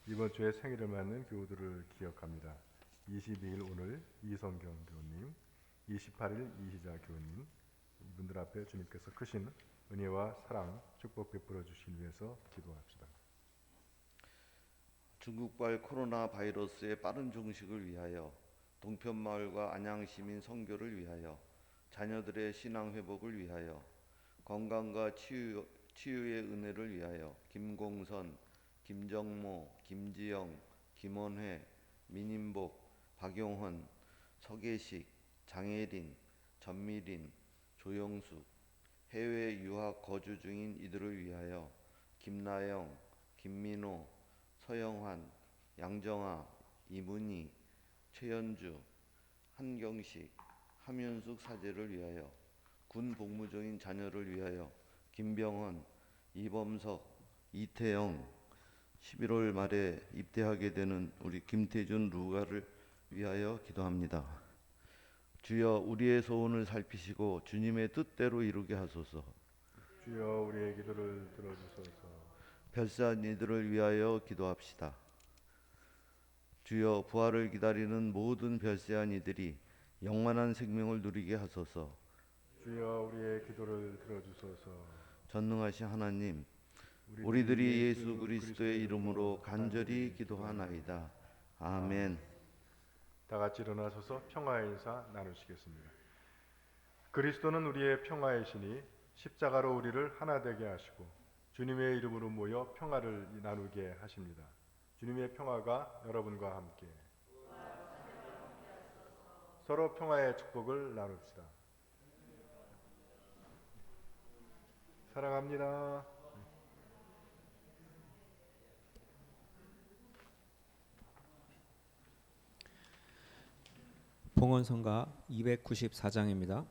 이번 주에 생일을 맞는 교우들을 기억합니다. 22일 오늘 이성경 교우님, 28일 이희자 교우님, 이분들 앞에 주님께서 크신 은혜와 사랑, 축복 베풀어 주시기 위해서 기도합시다. 중국발 코로나 바이러스의 빠른 종식을 위하여, 동편마을과 안양시민 선교를 위하여, 자녀들의 신앙 회복을 위하여, 건강과 치유의 은혜를 위하여 김공선, 김정모, 김지영, 김원회, 민인복, 박용헌, 서계식, 장혜린, 전미린, 조영숙, 해외 유학 거주 중인 이들을 위하여 김나영, 김민호, 서영환, 양정아, 이문희, 최연주, 한경식, 함윤숙 사제를 위하여, 군 복무 중인 자녀를 위하여 김병헌, 이범석, 이태영, 11월 말에 입대하게 되는 우리 김태준 루가를 위하여 기도합니다. 주여 우리의 소원을 살피시고 주님의 뜻대로 이루게 하소서. 주여 우리의 기도를 들어주소서. 별세한 이들을 위하여 기도합시다. 주여 부활을 기다리는 모든 별세한 이들이 영원한 생명을 누리게 하소서. 주여 우리의 기도를 들어주소서. 전능하신 하나님, 우리들이 예수 그리스도의 이름으로 간절히 기도하나이다. 아멘. 다 같이 일어나셔서 평화의 인사 나누시겠습니다. 그리스도는 우리의 평화이시니 십자가로 우리를 하나 되게 하시고 주님의 이름으로 모여 평화를 나누게 하십니다. 주님의 평화가 여러분과 함께. 서로 평화의 축복을 나눕시다. 사랑합니다. 봉헌성가 294장입니다.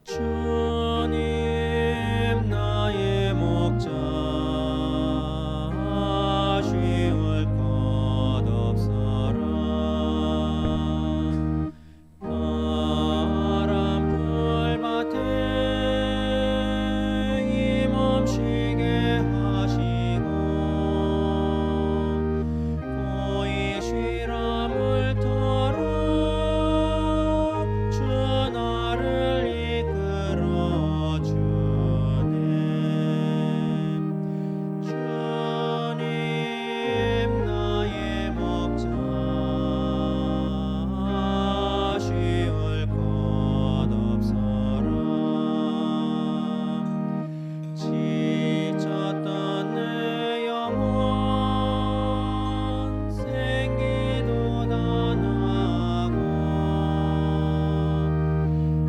주님 나의 목자 쉬울 것 없어라. 바람 풀밭에 이 몸 쉬게 하시고 고이 쉬라 물터로 주 나를 이끌어 주네. 주님 나의 목자 쉬울 것 없어라. 지쳤던 내 영혼 생기도 다나고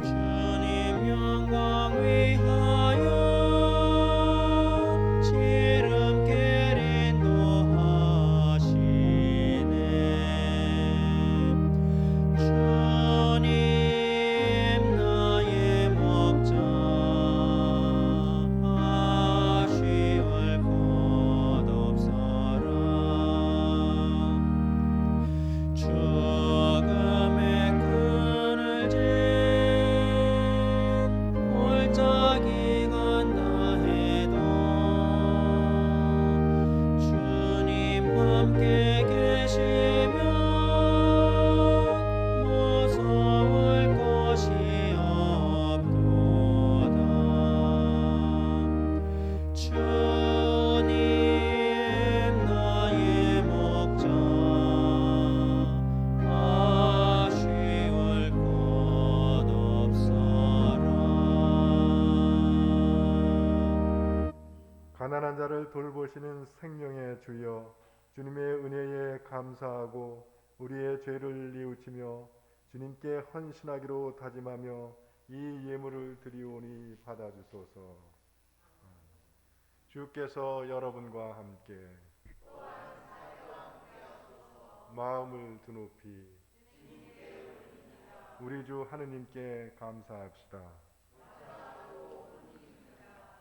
주님 영광 위하여 지름길 인도하시네. 주님 나의 목자 쉬울 것 없어라. 죽음의 끈을 진 골짜기 간다 해도 주님 함께 계시면 무서울 것이 없도다. 주님 나의 목자 쉬울 것 없어라. 가난한 자를 돌보시는 생명의 주여, 주님의 은혜에 감사하고 우리의 죄를 뉘우치며 주님께 헌신하기로 다짐하며 이 예물을 드리오니 받아주소서. 주께서 여러분과 함께 마음을 드높이 우리 주 하느님께 감사합시다.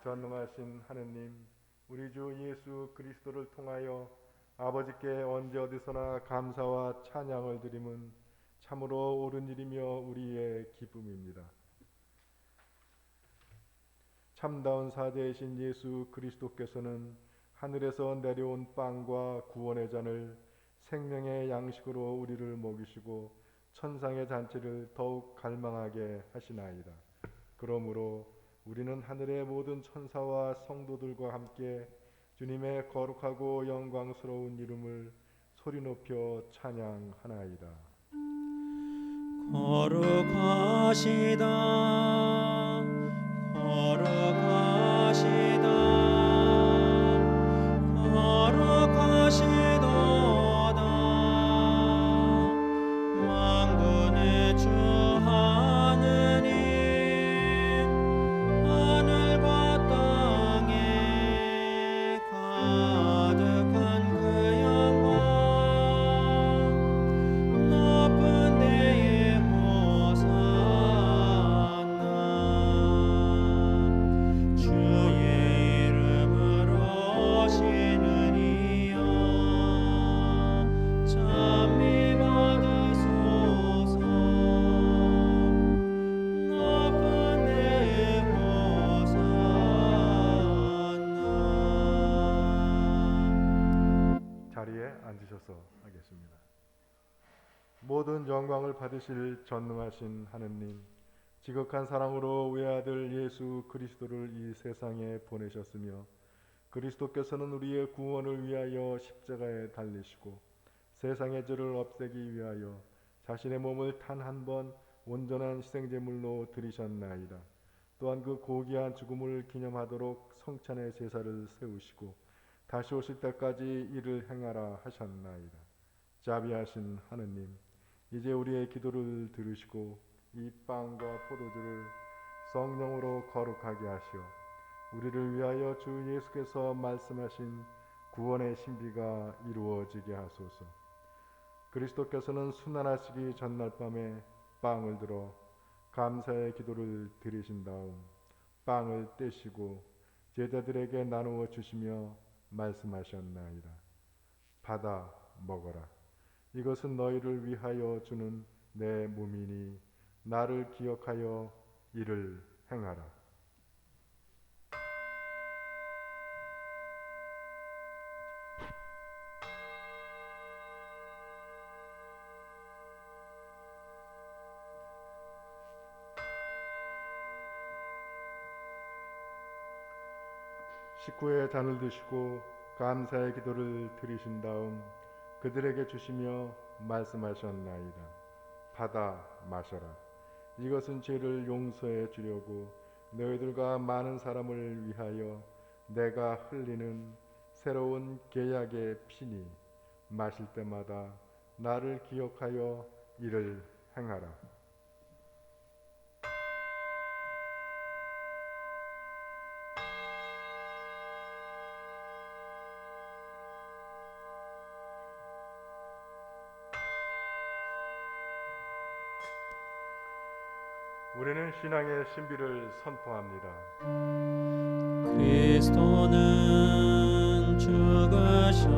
전능하신 하느님, 우리 주 예수 그리스도를 통하여 아버지께 언제 어디서나 감사와 찬양을 드림은 참으로 옳은 일이며 우리의 기쁨입니다. 참다운 사제이신 예수 그리스도께서는 하늘에서 내려온 빵과 구원의 잔을 생명의 양식으로 우리를 먹이시고 천상의 잔치를 더욱 갈망하게 하시나이다. 그러므로 우리는 하늘의 모든 천사와 성도들과 함께 주님의 거룩하고 영광스러운 이름을 소리 높여 찬양하나이다. 거룩하시다 거룩하시다 거룩하시도다 만군의 주 하느님 하늘과 땅에 가득한 그 영광 높은 데에 호산나 주의 이름으로 오시는 이여 찬미 받으소서 높은 데에 호산나. 자리에 앉으셔서 하겠습니다. 모든 영광을 받으실 전능하신 하느님, 지극한 사랑으로 외아들 예수 그리스도를 이 세상에 보내셨으며 그리스도께서는 우리의 구원을 위하여 십자가에 달리시고 세상의 죄를 없애기 위하여 자신의 몸을 단 한 번 온전한 희생제물로 드리셨나이다. 또한 그 고귀한 죽음을 기념하도록 성찬의 제사를 세우시고 다시 오실 때까지 이를 행하라 하셨나이다. 자비하신 하느님, 이제 우리의 기도를 들으시고 이 빵과 포도주를 성령으로 거룩하게 하시어 우리를 위하여 주 예수께서 말씀하신 구원의 신비가 이루어지게 하소서. 그리스도께서는 순환하시기 전날 밤에 빵을 들어 감사의 기도를 드리신 다음 빵을 떼시고 제자들에게 나누어 주시며 말씀하셨나이다. 받아 먹어라. 이것은 너희를 위하여 주는 내 몸이니 나를 기억하여 이를 행하라. 식후에 잔을 드시고 감사의 기도를 드리신 다음 그들에게 주시며 말씀하셨나이다. 받아 마셔라. 이것은 죄를 용서해 주려고 너희들과 많은 사람을 위하여 내가 흘리는 새로운 계약의 피니 마실 때마다 나를 기억하여 이를 행하라. 우리는 신앙의 신비를 선포합니다. 그리스도는 죽으셨고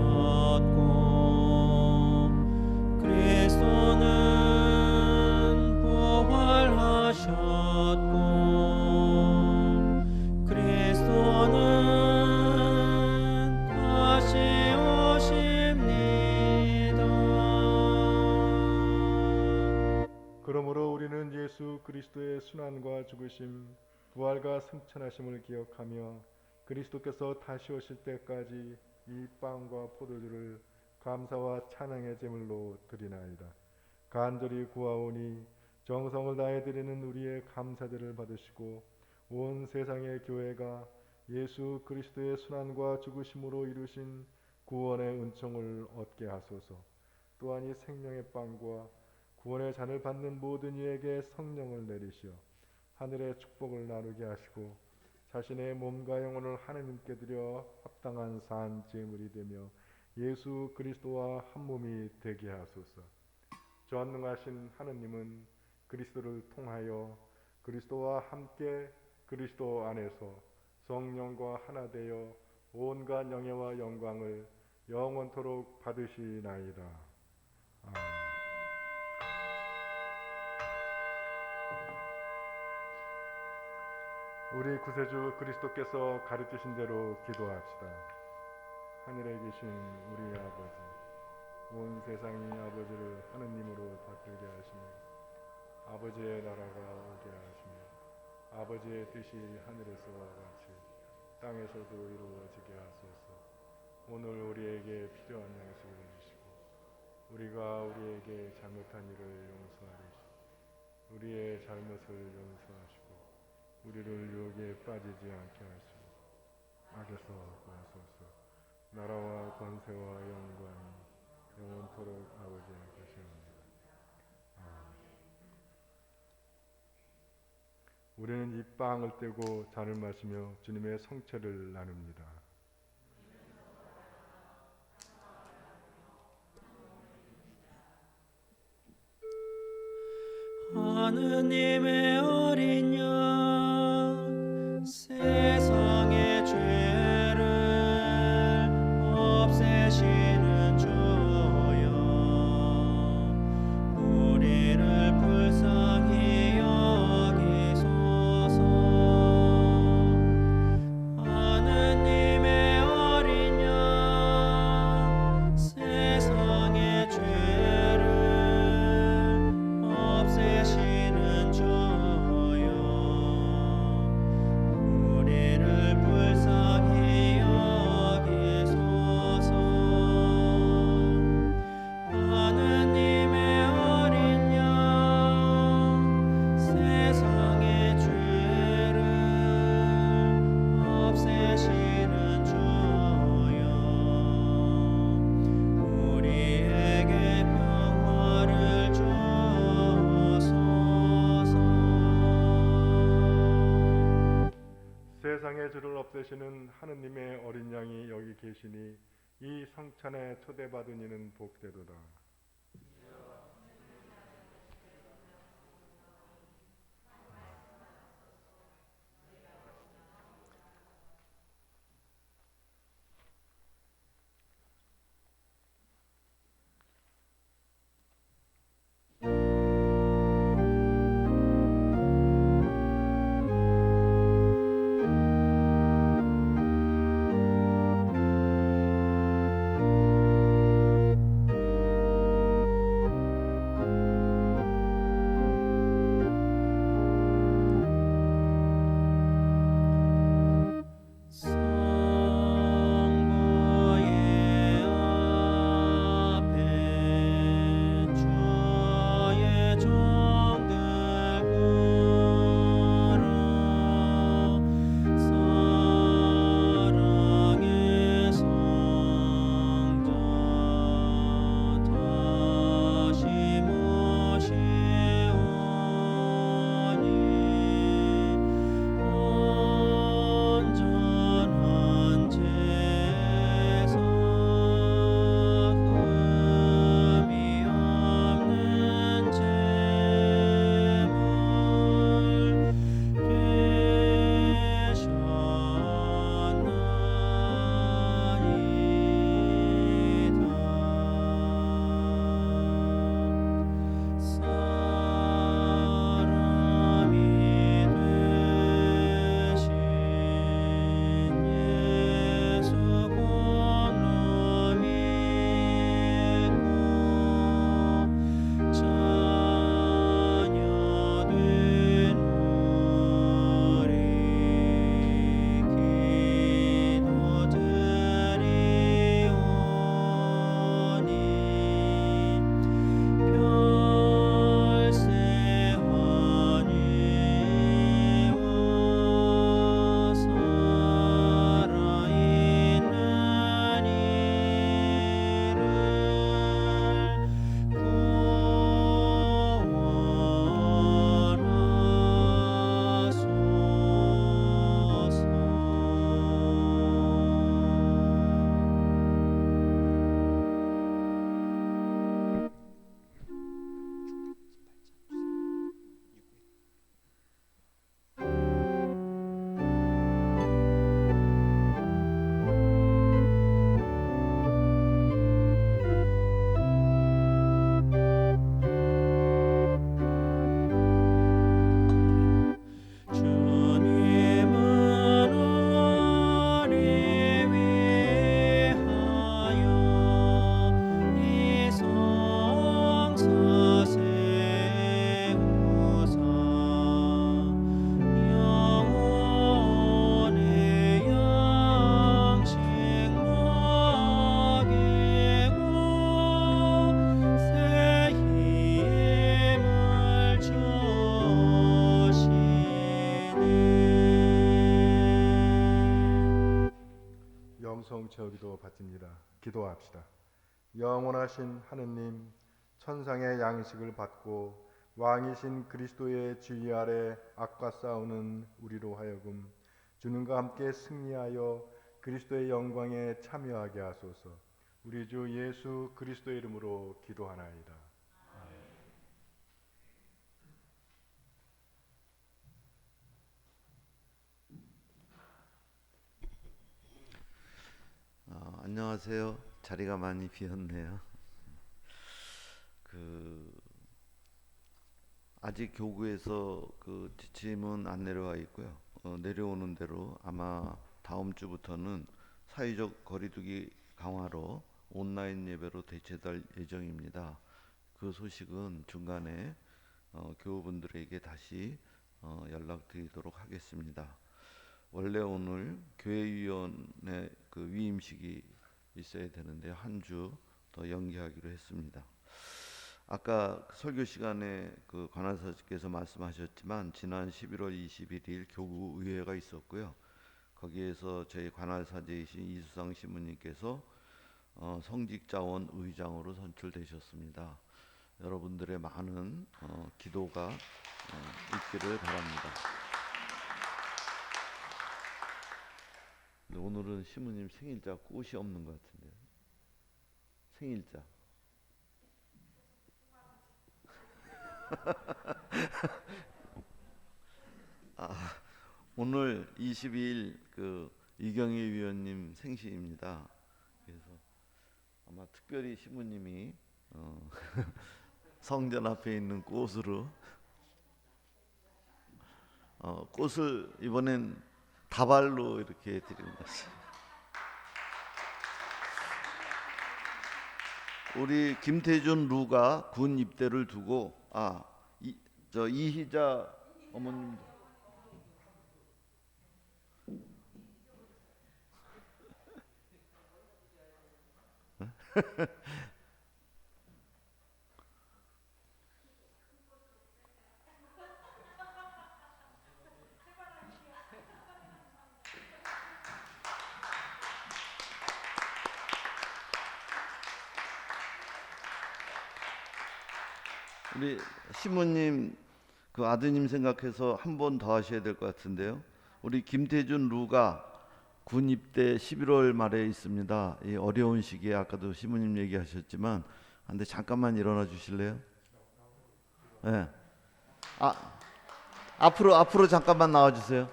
그리스도는 부활하셨고 그리스도는 다시 오십니다. 그러므로 우리는 예수 그리스도의 순환과 죽으심, 부활과 승천하심을 기억하며 그리스도께서 다시 오실 때까지 이 빵과 포도주를 감사와 찬양의 제물로 드리나이다. 간절히 구하오니 정성을 다해 드리는 우리의 감사들을 받으시고 온 세상의 교회가 예수 그리스도의 순환과 죽으심으로 이루신 구원의 은총을 얻게 하소서. 또한 이 생명의 빵과 구원의 잔을 받는 모든 이에게 성령을 내리시어 하늘의 축복을 나누게 하시고 자신의 몸과 영혼을 하나님께 드려 합당한 산 제물이 되며 예수 그리스도와 한 몸이 되게 하소서. 전능하신 하느님은 그리스도를 통하여 그리스도와 함께 그리스도 안에서 성령과 하나 되어 온갖 영예와 영광을 영원토록 받으시나이다. 아멘. 우리 구세주 그리스도께서 가르치신 대로 기도합시다. 하늘에 계신 우리 아버지, 온 세상이 아버지를 하느님으로 받들게 하시며 아버지의 나라가 오게 하시며 아버지의 뜻이 하늘에서와 같이 땅에서도 이루어지게 하소서. 오늘 우리에게 필요한 양식을 주시고 우리가 우리에게 잘못한 일을 용서하리시고 우리의 잘못을 용서하시고 우리를 유혹에 빠지지 않게 하시고 악에서 구하소서. 나라와 권세와 영광이 영원토록 아버지의 것이옵니다. 우리는 이 빵을 떼고 잔을 마시며 주님의 성체를 나눕니다. 하느님의 어린 양 세상의 죄를 없애시는 주여 우리를 불쌍히 여기소서. 하느님의 어린 양 세상의 죄를 없애시는 주여 우리를 불쌍히 여기소서. 하느님의 어린 양 세상의 죄를 없애시는 주여 우리에게 평화를 주소서. 세상의 죄를 없애시는 하느님의 어린 양이 여기 계시니 이 성찬에 초대받은 이는 복되도다. 영성 제어기도 받습니다. 기도합시다. 영원하신 하느님, 천상의 양식을 받고 왕이신 그리스도의 지휘 아래 악과 싸우는 우리로 하여금 주님과 함께 승리하여 그리스도의 영광에 참여하게 하소서. 우리 주 예수 그리스도의 이름으로 기도하나이다. 안녕하세요. 자리가 많이 비었네요. 아직 교구에서 지침은 안 내려와 있고요. 내려오는 대로 아마 다음 주부터는 사회적 거리두기 강화로 온라인 예배로 대체될 예정입니다. 그 소식은 중간에 교우분들에게 다시 연락드리도록 하겠습니다. 원래 오늘 교회위원회 위임식이 있어야 되는데 한 주 더 연기하기로 했습니다. 아까 설교 시간에 관할사께서 말씀하셨지만 지난 11월 21일 교구 의회가 있었고요. 거기에서 저희 관할사제이신 이수상 신부님께서 성직자원 의장으로 선출되셨습니다. 여러분들의 많은 기도가 있기를 바랍니다. 근데 오늘은 신부님 생일자 꽃이 없는 것 같은데요. 생일자. 오늘 22일 이경희 위원님 생신입니다. 그래서 아마 특별히 신부님이 성전 앞에 있는 꽃으로 꽃을 이번엔 다발로 이렇게 드리는 것입니다. 우리 김태준 루가 군 입대를 두고 이희자 어머님 우리 신부님 아드님 생각해서 한 번 더 하셔야 될 것 같은데요. 우리 김태준 루가 군 입대 11월 말에 있습니다. 이 어려운 시기에 아까도 신부님 얘기하셨지만 근데 잠깐만 일어나 주실래요? 네. 앞으로 잠깐만 나와 주세요.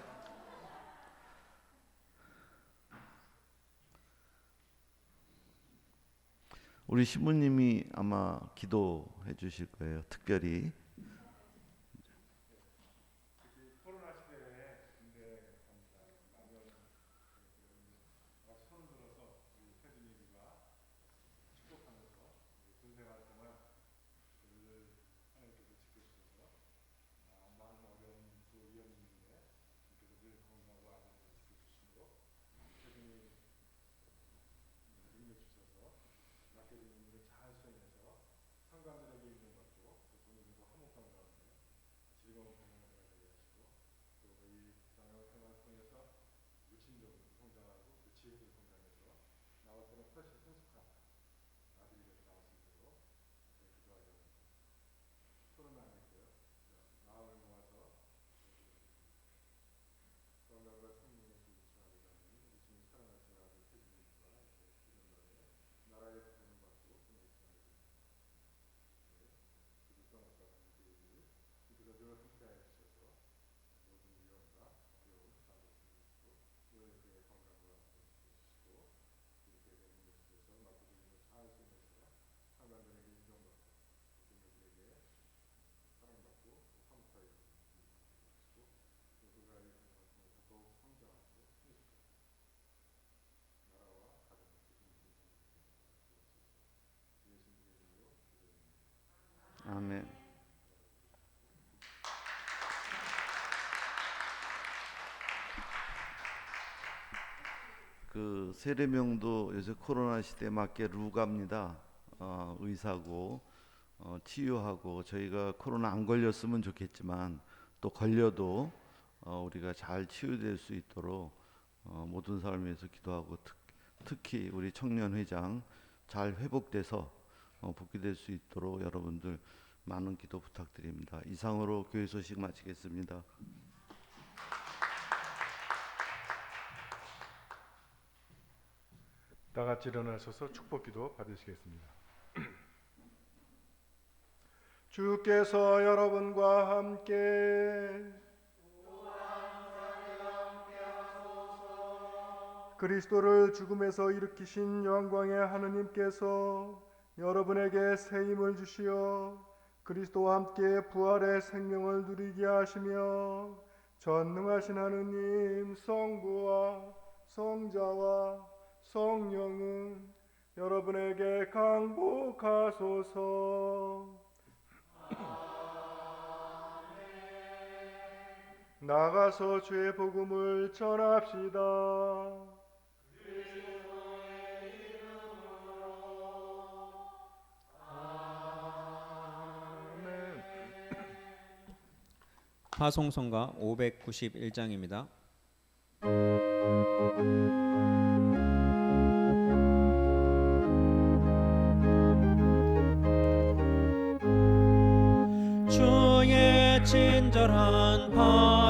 우리 신부님이 아마 기도해 주실 거예요. 특별히. 코로나 시대에 손을 들어서 우리 태준이가 축복하면서 군생활 동안 늘 하나님께서 지켜주셔서 많은 어려운 위험인데 그래서 늘 건강과 안전을 지켜주시고 태준이 능력 주셔서 맡겨진 일을 잘 수행해서 상관들에게 있는 것도 본인들도 화목한 가운데 즐거운 병영생활 되게 하시고 또 이 병영생활을 통해서 무침적으로 성장하고 또 지혜도 성장해서 나올 때는 훨씬 성숙한 아들이 되어 나올 수 있도록 기도하기 합니다. 손은 안 했고요. 마음을 모아서 건강과 성령의 주님처럼 주님 사랑하시는 아들 태준이와 이런 날에 나라의 부름을 받고 그리스도 아까 감사드리니 그래서 늘 함께하여 주셔서 모든 위험과 어려움 잡으시고 교회의 건강과 지켜주시고 이렇게 되는 것에서 맡겨진 일을 잘 수행해서 상관들에게 인정받고 동료들에게 사랑받고 화목하게 하시고 또 그가의 생활을 통해서 더욱 성장하고 성숙하고 나라와 가정을 지키는 예수님의 이름으로 기도드립니다. 아멘. 세례명도 요새 코로나 시대에 맞게 루가입니다. 의사고 치유하고 저희가 코로나 안 걸렸으면 좋겠지만 또 걸려도 우리가 잘 치유될 수 있도록 모든 사람을 위해서 기도하고 특히 우리 청년회장 잘 회복돼서 복귀될 수 있도록 여러분들 많은 기도 부탁드립니다. 이상으로 교회 소식 마치겠습니다. 다 같이 일어나셔서 축복기도 받으시겠습니다. 주께서 여러분과 함께 그리스도를 죽음에서 일으키신 영광의 하느님께서 여러분에게 새 힘을 주시어 그리스도와 함께 부활의 생명을 누리게 하시며 전능하신 하느님 성부와 성자와 성령은 여러분에게 강복하소서. 나가서 주의 복음을 전합시다. 아멘. 파송성가 591장입니다. 주의 친절한 바